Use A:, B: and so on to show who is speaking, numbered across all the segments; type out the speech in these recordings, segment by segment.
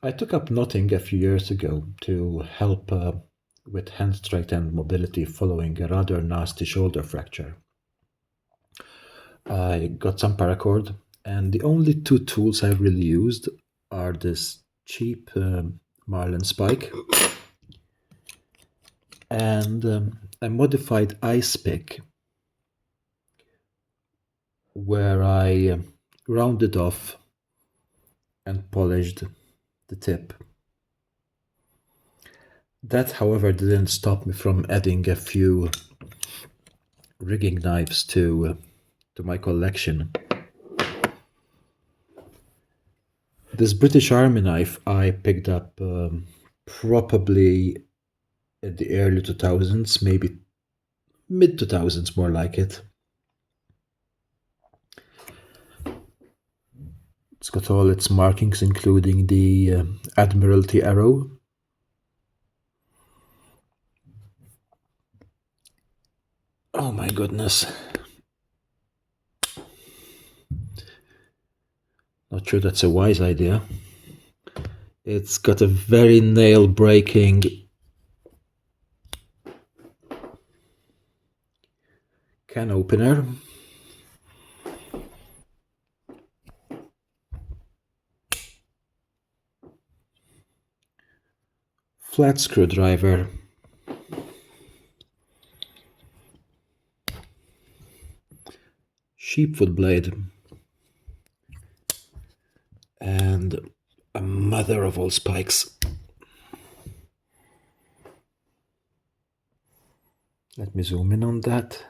A: I took up knotting a few years ago to help with hand strength and mobility following a rather nasty shoulder fracture. I got some paracord, and the only two tools I've really used are this cheap Marlin Spike and a modified ice pick where I rounded off and polished the tip. That, however, didn't stop me from adding a few rigging knives to my collection. This British Army knife I picked up probably in the early 2000s, maybe mid 2000s, more like it. It's got all its markings, including the Admiralty arrow. Oh my goodness. Not sure that's a wise idea. It's got a very nail-breaking can opener. Flat screwdriver. Sheepfoot blade. And a mother of all spikes. Let me zoom in on that.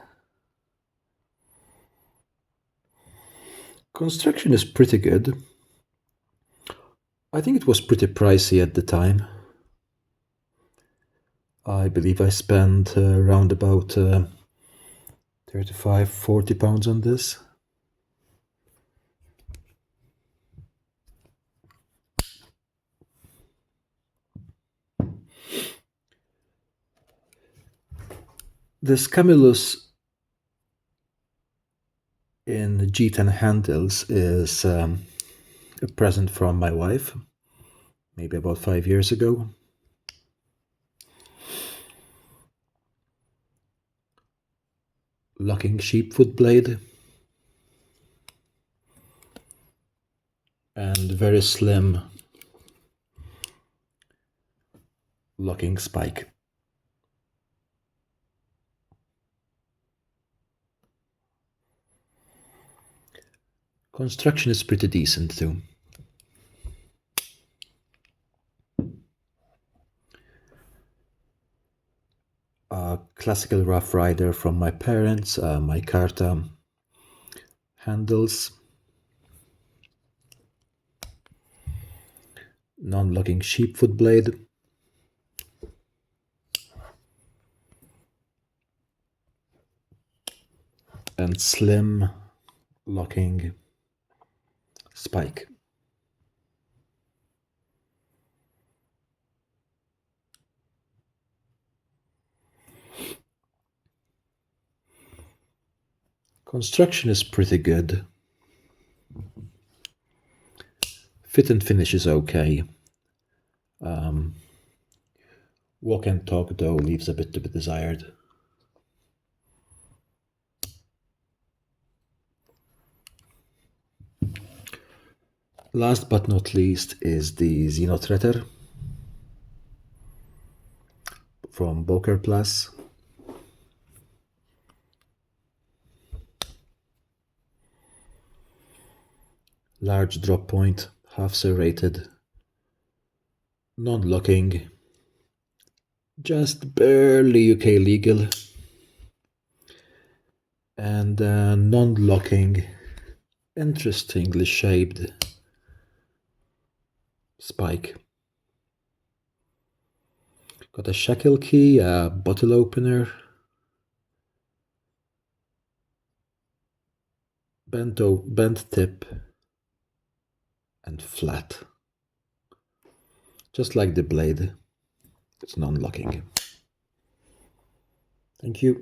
A: Construction is pretty good. I think it was pretty pricey at the time. I believe I spent around about 35, 40 pounds on this. This Camillus in G10 handles is a present from my wife, maybe about 5 years ago. Locking sheepfoot blade and very slim locking spike. Construction is pretty decent too. A classical rough Ryder from my parents, my Carta handles, non-locking sheepfoot blade, and slim locking spike. Construction is pretty good. Fit and finish is okay. Walk and talk though leaves a bit to be desired. Last but not least is the Seenotretter from Böker Plus. Large drop point, half serrated, non-locking, just barely UK legal, and non-locking, interestingly shaped spike. Got a shackle key, a bottle opener, bent tip, and flat. Just like the blade, it's non-locking. Thank you.